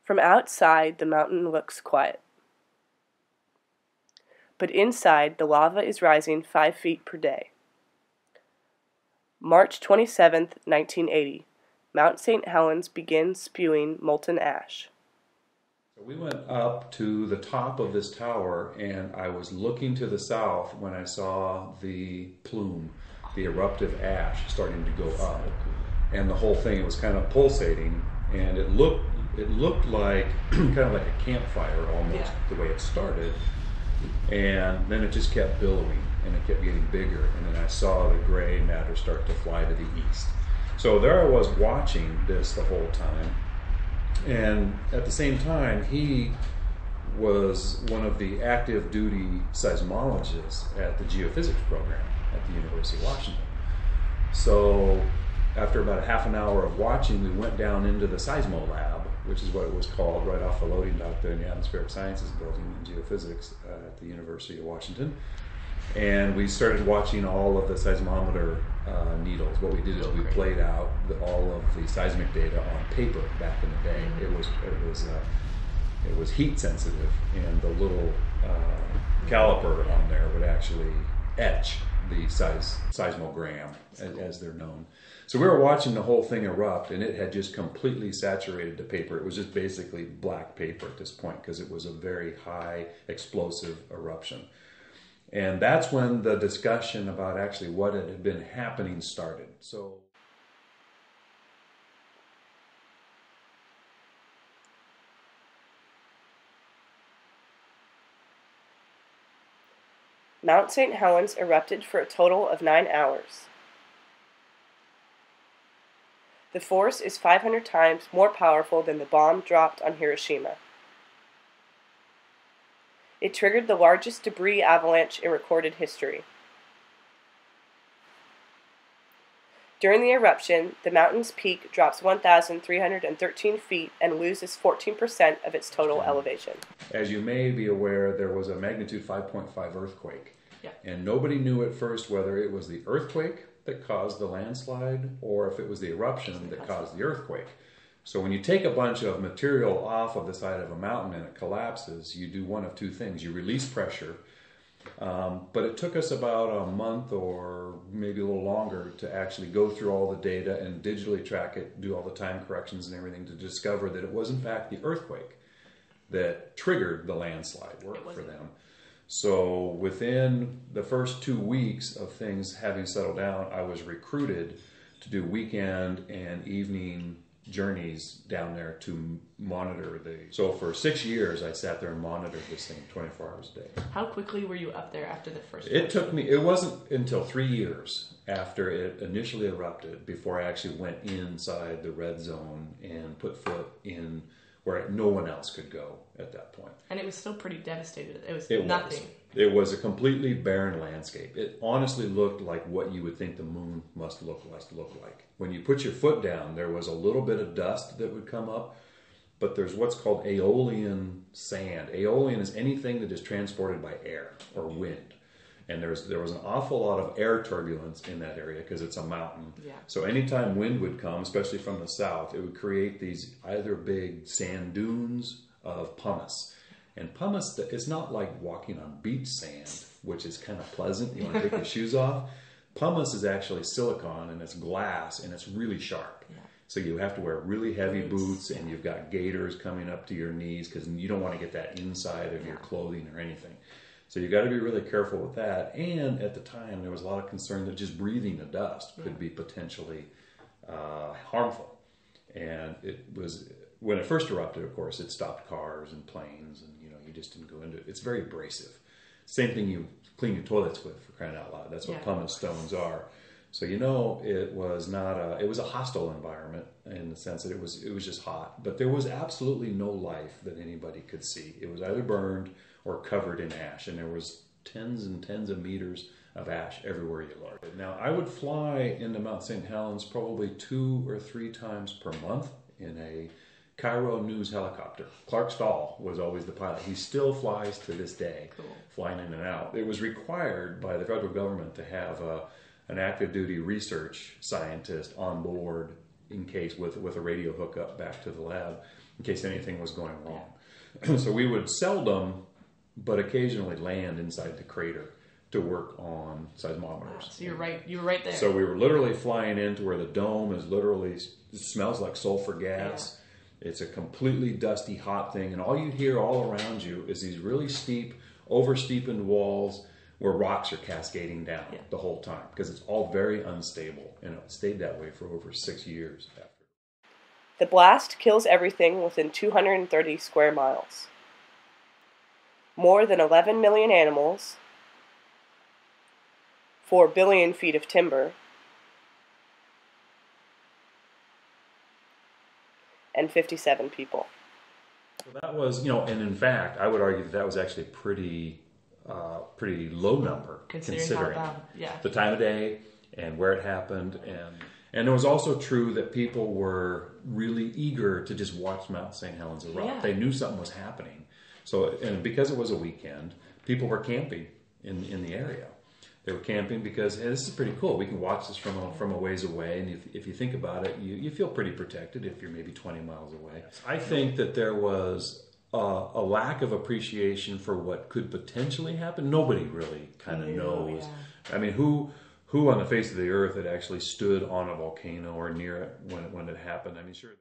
From outside, the mountain looks quiet. But inside, the lava is rising 5 feet per day. March 27, 1980. Mt St Helens begins spewing molten ash. We went up to the top of this tower, and I was looking to the south when I saw the plume, the eruptive ash starting to go up. And the whole thing, it was kind of pulsating, and it looked like kind of like a campfire almost, the way it started. And then it just kept billowing, and it kept getting bigger, and then I saw the gray matter start to fly to the east. So there I was watching this the whole time, and at the same time he was one of the active duty seismologists at the geophysics program at the University of Washington. So after about a half an hour of watching, we went down into the seismo lab, which is what it was called, right off the loading dock there in the Atmospheric Sciences building in geophysics at the University of Washington. And we started watching all of the seismometer needles. What we did is we played out all of the seismic data on paper back in the day. It was heat sensitive, and the little caliper on there would actually etch the seismogram, as they're known. So we were watching the whole thing erupt, and it had just completely saturated the paper. It was just basically black paper at this point because it was a very high explosive eruption. And that's when the discussion about actually what had been happening started. So Mt St Helens erupted for a total of 9 hours. The force is 500 times more powerful than the bomb dropped on Hiroshima. It triggered the largest debris avalanche in recorded history. During the eruption, the mountain's peak drops 1,313 feet and loses 14% of its total elevation. As you may be aware, there was a magnitude 5.5 earthquake. And nobody knew at first whether it was the earthquake that caused the landslide or if it was the eruption that caused the earthquake. So when you take a bunch of material off of the side of a mountain and it collapses, you do one of two things. You release pressure, but it took us about a month or maybe a little longer to actually go through all the data and digitally track it, do all the time corrections and everything to discover that it was in fact the earthquake that triggered the landslide for them. So within the first 2 weeks of things having settled down, I was recruited to do weekend and evening journeys down there to monitor so for 6 years I sat there and monitored this thing 24 hours a day. How quickly were you up there after the first It wasn't until 3 years after it initially erupted before I actually went inside the red zone and put foot in where no one else could go at that point. And it was still pretty devastated. It was nothing. It was a completely barren landscape. It honestly looked like what you would think the moon must look like. When you put your foot down, there was a little bit of dust that would come up, but there's what's called aeolian sand. Aeolian is anything that is transported by air or wind. And there was an awful lot of air turbulence in that area because it's a mountain. So anytime wind would come, especially from the south, it would create these either big sand dunes of pumice. And pumice is not like walking on beach sand, which is kind of pleasant. You want to take your shoes off. Pumice is actually silicon, and it's glass, and it's really sharp. So you have to wear really heavy boots, and you've got gaiters coming up to your knees because you don't want to get that inside of your clothing or anything. So you got to be really careful with that. And at the time, there was a lot of concern that just breathing the dust could be potentially harmful. And it was, when it first erupted, of course, it stopped cars and planes, and you just didn't go into it. It's very abrasive. Same thing you clean your toilets with, for crying out loud. That's what pumice stones are. So it was not it was a hostile environment in the sense that it was just hot, but there was absolutely no life that anybody could see. It was either burned or covered in ash, and there was tens and tens of meters of ash everywhere you looked. Now, I would fly into Mt St Helens probably 2 or 3 times per month in a Cairo News helicopter. Clark Stahl was always the pilot. He still flies to this day, flying in and out. It was required by the federal government to have an active duty research scientist on board in case with a radio hookup back to the lab in case anything was going wrong. So we would seldom, but occasionally land inside the crater to work on seismometers. So you were right there. So we were literally flying into where the dome is literally, it smells like sulfur gas. Yeah. It's a completely dusty, hot thing. And all you hear all around you is these really steep, over-steepened walls where rocks are cascading down the whole time because it's all very unstable. And it stayed that way for over 6 years after. The blast kills everything within 230 square miles. More than 11 million animals, 4 billion feet of timber, and 57 people. So that was, and in fact, I would argue that was actually a pretty low number considering the time of day and where it happened. And it was also true that people were really eager to just watch Mt St Helens erupt. Yeah. They knew something was happening. So, and because it was a weekend, people were camping in the area. They were camping because, hey, this is pretty cool. We can watch this from a ways away. And if you think about it, you feel pretty protected if you're maybe 20 miles away. I think that there was a lack of appreciation for what could potentially happen. Nobody really kind of knows. Yeah. I mean, who on the face of the earth had actually stood on a volcano or near it when it happened? I mean, sure.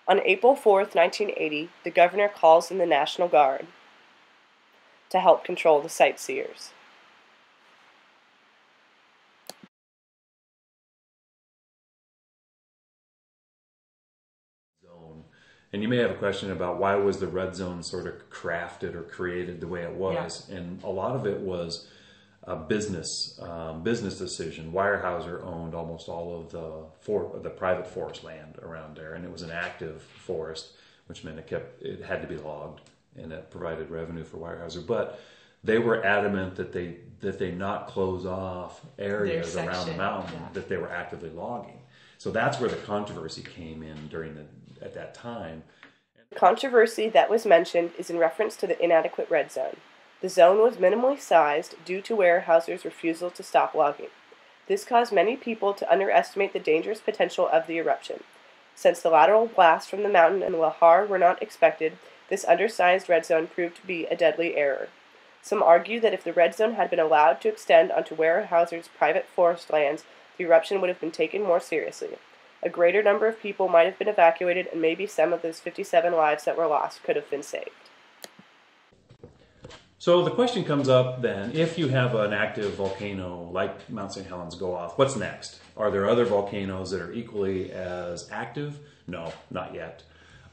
On April 4th, 1980, the governor calls in the National Guard to help control the sightseers. And you may have a question about why was the red zone sort of crafted or created the way it was. Yeah. And a lot of it was a business decision. Weyerhaeuser owned almost all of the private forest land around there, and it was an active forest, which meant it had to be logged, and it provided revenue for Weyerhaeuser. But they were adamant that they not close off areas around the mountain that they were actively logging. So that's where the controversy came in at that time. The controversy that was mentioned is in reference to the inadequate red zone. The zone was minimally sized due to Weyerhaeuser's refusal to stop logging. This caused many people to underestimate the dangerous potential of the eruption. Since the lateral blasts from the mountain and lahar were not expected, this undersized red zone proved to be a deadly error. Some argue that if the red zone had been allowed to extend onto Weyerhaeuser's private forest lands, the eruption would have been taken more seriously. A greater number of people might have been evacuated, and maybe some of those 57 lives that were lost could have been saved. So the question comes up then, if you have an active volcano like Mt. St. Helens go off, what's next? Are there other volcanoes that are equally as active? No, not yet.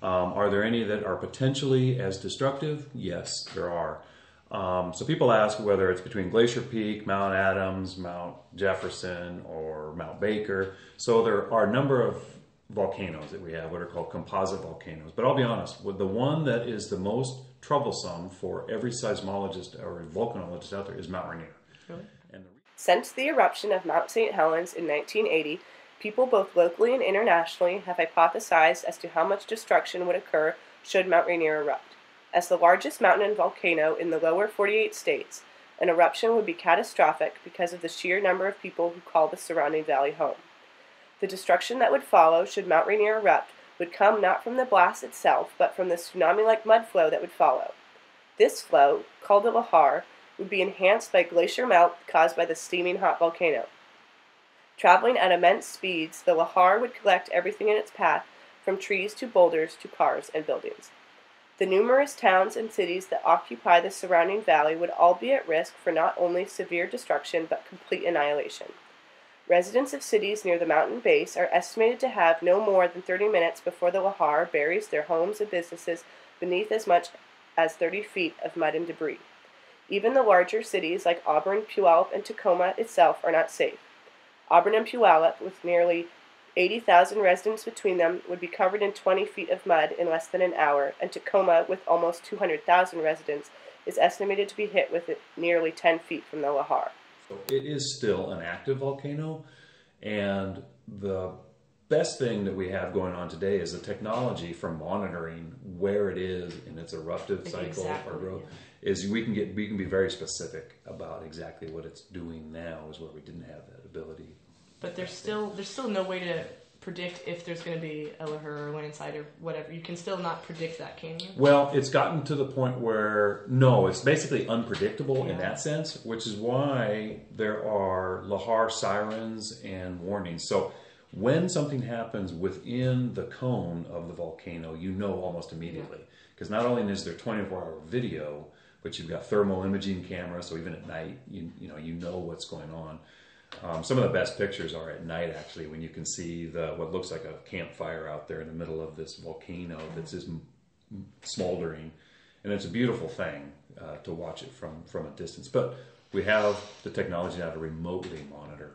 Are there any that are potentially as destructive? Yes, there are. So people ask whether it's between Glacier Peak, Mount Adams, Mount Jefferson, or Mount Baker. So there are a number of volcanoes that we have, what are called composite volcanoes. But I'll be honest, with the one that is the most troublesome for every seismologist or volcanologist out there is Mount Rainier. Really? Since the eruption of Mt. St. Helens in 1980, people both locally and internationally have hypothesized as to how much destruction would occur should Mount Rainier erupt. As the largest mountain and volcano in the lower 48 states, an eruption would be catastrophic because of the sheer number of people who call the surrounding valley home. The destruction that would follow should Mount Rainier erupt would come not from the blast itself, but from the tsunami-like mud flow that would follow. This flow, called the lahar, would be enhanced by glacier melt caused by the steaming hot volcano. Traveling at immense speeds, the lahar would collect everything in its path, from trees to boulders to cars and buildings. The numerous towns and cities that occupy the surrounding valley would all be at risk for not only severe destruction but complete annihilation. Residents of cities near the mountain base are estimated to have no more than 30 minutes before the lahar buries their homes and businesses beneath as much as 30 feet of mud and debris. Even the larger cities like Auburn, Puyallup, and Tacoma itself are not safe. Auburn and Puyallup, with nearly 80,000 residents between them, would be covered in 20 feet of mud in less than an hour, and Tacoma, with almost 200,000 residents, is estimated to be hit with it nearly 10 feet from the lahar. So it is still an active volcano, and the best thing that we have going on today is the technology for monitoring where it is in its eruptive cycle or growth. Is we can be very specific about exactly what it's doing now, is where we didn't have that ability But there's still no way to predict if there's going to be a lahar or landslide or whatever. You can still not predict that, can you? Well, it's gotten to the point where, no, it's basically unpredictable in that sense, which is why there are lahar sirens and warnings. So when something happens within the cone of the volcano, you know almost immediately. Because not only is there 24-hour video, but you've got thermal imaging cameras, so even at night, you know what's going on. Some of the best pictures are at night, actually, when you can see what looks like a campfire out there in the middle of this volcano that's just smoldering. And it's a beautiful thing to watch it from a distance. But we have the technology now to remotely monitor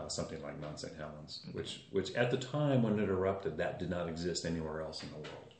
something like Mount St. Helens, which at the time when it erupted, that did not exist anywhere else in the world.